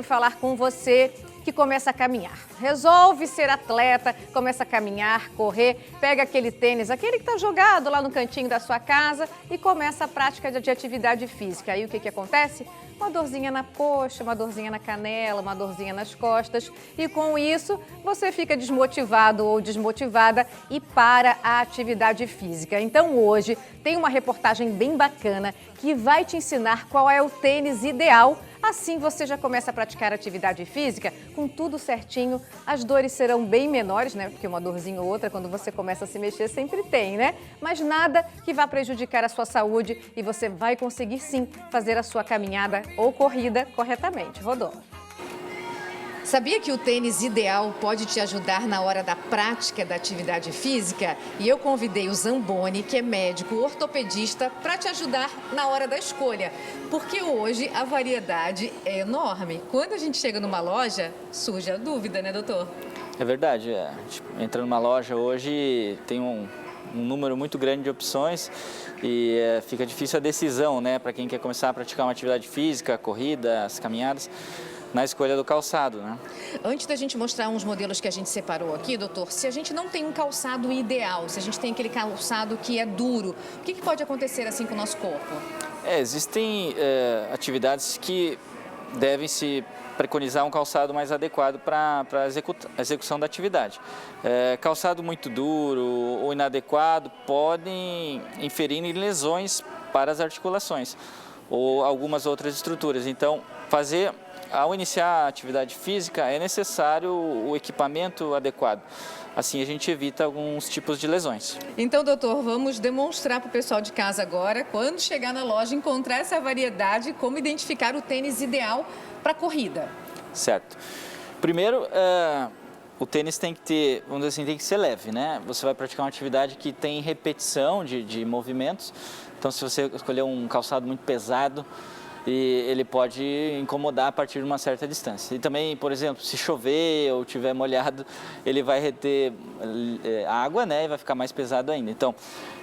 quero falar com você que começa a caminhar. Resolve ser atleta, começa a caminhar, correr, pega aquele tênis, aquele que está jogado lá no cantinho da sua casa e começa a prática de atividade física. Aí o que acontece? Uma dorzinha na coxa, uma dorzinha na canela, uma dorzinha nas costas e com isso você fica desmotivado ou desmotivada e para a atividade física. Então hoje tem uma reportagem bem bacana que vai te ensinar qual é o tênis ideal. Assim você já começa a praticar atividade física com tudo certinho. As dores serão bem menores, né? Porque uma dorzinha ou outra, quando você começa a se mexer, sempre tem, né? Mas nada que vá prejudicar a sua saúde e você vai conseguir sim fazer a sua caminhada ou corrida corretamente. Rodou. Sabia que o tênis ideal pode te ajudar na hora da prática da atividade física? E eu convidei o Zamboni, que é médico ortopedista, para te ajudar na hora da escolha. Porque hoje a variedade é enorme. Quando a gente chega numa loja, surge a dúvida, né, doutor? É verdade. Entra numa loja hoje, tem um número muito grande de opções e fica difícil a decisão, né, para quem quer começar a praticar uma atividade física, corrida, as caminhadas, na escolha do calçado, né? Antes da gente mostrar uns modelos que a gente separou aqui, doutor, se a gente não tem um calçado ideal, se a gente tem aquele calçado que é duro, o que pode acontecer assim com o nosso corpo? Existem atividades que devem se preconizar um calçado mais adequado para a execução da atividade. Calçado muito duro ou inadequado podem inferir em lesões para as articulações ou algumas outras estruturas. Então, ao iniciar a atividade física, é necessário o equipamento adequado. Assim, a gente evita alguns tipos de lesões. Então, doutor, vamos demonstrar para o pessoal de casa agora, quando chegar na loja, encontrar essa variedade, como identificar o tênis ideal para corrida. Certo. Primeiro, o tênis tem que ter, vamos dizer assim, tem que ser leve, né? Você vai praticar uma atividade que tem repetição de movimentos. Então, se você escolher um calçado muito pesado, ele pode incomodar a partir de uma certa distância. E também, por exemplo, se chover ou tiver molhado, ele vai reter água, né? E vai ficar mais pesado ainda. Então,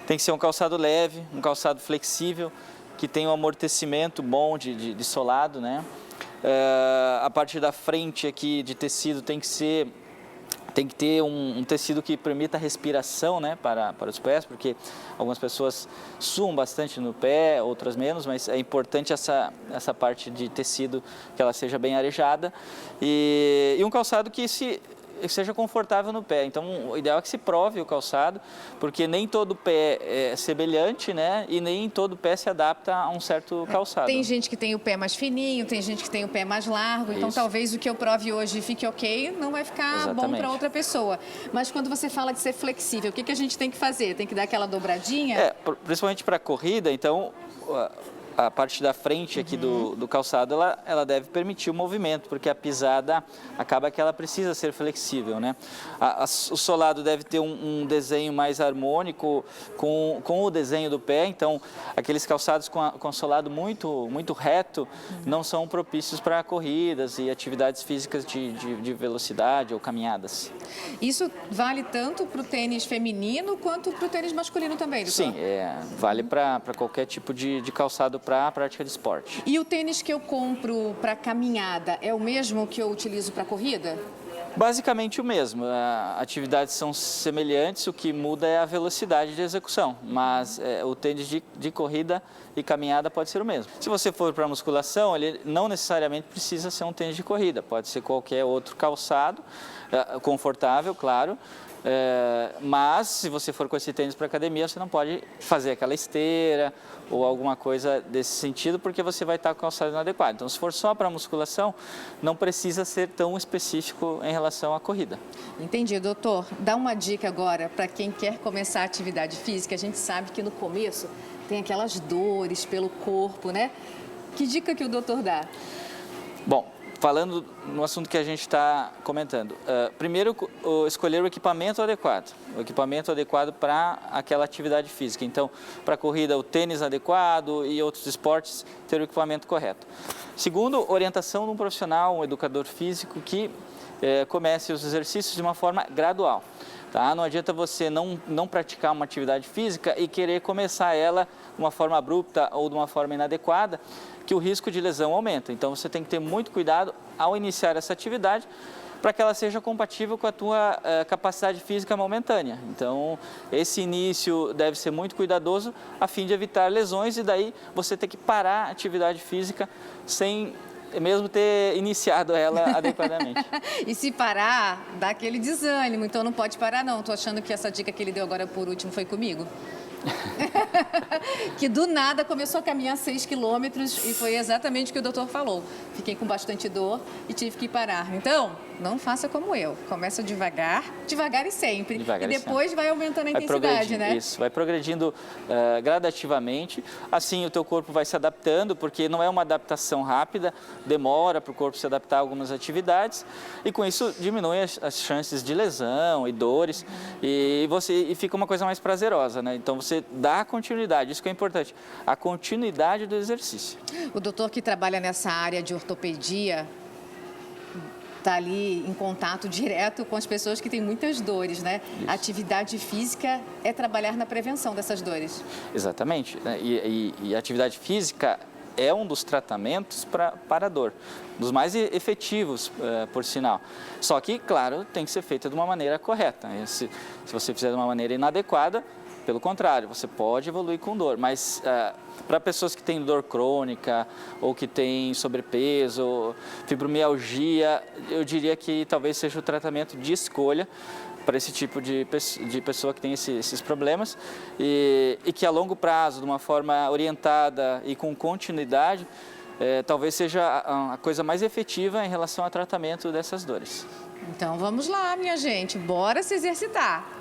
tem que ser um calçado leve, um calçado flexível, que tenha um amortecimento bom de solado, né? A parte da frente aqui de tecido tem que ter um tecido que permita a respiração, né, para os pés, porque algumas pessoas suam bastante no pé, outras menos, mas é importante essa parte de tecido que ela seja bem arejada e um calçado que seja confortável no pé. Então, o ideal é que se prove o calçado, porque nem todo pé é semelhante, né? E nem todo pé se adapta a um certo calçado. Tem gente que tem o pé mais fininho, tem gente que tem o pé mais largo, então talvez o que eu prove hoje fique ok, não vai ficar bom para outra pessoa. Mas quando você fala de ser flexível, o que a gente tem que fazer? Tem que dar aquela dobradinha? Principalmente para a corrida, então a parte da frente aqui do calçado, ela deve permitir o movimento, porque a pisada acaba que ela precisa ser flexível, né? O solado deve ter um desenho mais harmônico com o desenho do pé, então aqueles calçados com solado muito reto não são propícios para corridas e atividades físicas de velocidade ou caminhadas. Isso vale tanto para o tênis feminino quanto para o tênis masculino também, doutor? Sim, vale para qualquer tipo de calçado para a prática de esporte. E o tênis que eu compro para caminhada é o mesmo que eu utilizo para corrida? Basicamente o mesmo. Atividades são semelhantes, o que muda é a velocidade de execução, mas o tênis de corrida e caminhada pode ser o mesmo. Se você for para musculação, ele não necessariamente precisa ser um tênis de corrida, pode ser qualquer outro calçado, confortável, claro. Mas se você for com esse tênis para academia, você não pode fazer aquela esteira ou alguma coisa desse sentido, porque você vai estar com o calçado inadequado. Então, se for só para musculação, não precisa ser tão específico em relação à corrida. Entendi, doutor. Dá uma dica agora para quem quer começar a atividade física. A gente sabe que no começo tem aquelas dores pelo corpo, né? Que dica que o doutor dá? Bom, falando no assunto que a gente está comentando, primeiro escolher o equipamento adequado para aquela atividade física. Então, para a corrida, o tênis adequado e outros esportes, ter o equipamento correto. Segundo, orientação de um profissional, um educador físico que comece os exercícios de uma forma gradual. Tá? Não adianta você não praticar uma atividade física e querer começar ela de uma forma abrupta ou de uma forma inadequada, que o risco de lesão aumenta. Então você tem que ter muito cuidado ao iniciar essa atividade para que ela seja compatível com a tua capacidade física momentânea. Então, esse início deve ser muito cuidadoso a fim de evitar lesões e daí você ter que parar a atividade física sem mesmo ter iniciado ela adequadamente. E se parar, dá aquele desânimo, então não pode parar não. Tô achando que essa dica que ele deu agora por último foi comigo. Que do nada começou a caminhar 6 quilômetros e foi exatamente o que o doutor falou. Fiquei com bastante dor e tive que parar. Então, não faça como eu. Começa devagar, devagar e sempre. Devagar e depois vai aumentando a intensidade, né? Isso, vai progredindo gradativamente. Assim o teu corpo vai se adaptando, porque não é uma adaptação rápida, demora para o corpo se adaptar a algumas atividades e com isso diminui as chances de lesão e dores e fica uma coisa mais prazerosa, né? Então você dá continuidade, isso que é importante, a continuidade do exercício. O doutor que trabalha nessa área de ortopedia está ali em contato direto com as pessoas que têm muitas dores, né? Isso. A atividade física é trabalhar na prevenção dessas dores. Exatamente, né? E a atividade física é um dos tratamentos para a dor, dos mais efetivos, por sinal. Só que, claro, tem que ser feita de uma maneira correta. Se você fizer de uma maneira inadequada, pelo contrário, você pode evoluir com dor, mas para pessoas que têm dor crônica ou que têm sobrepeso, fibromialgia, eu diria que talvez seja o tratamento de escolha para esse tipo de pessoa que tem esses problemas e que a longo prazo, de uma forma orientada e com continuidade, talvez seja a coisa mais efetiva em relação ao tratamento dessas dores. Então vamos lá, minha gente, bora se exercitar.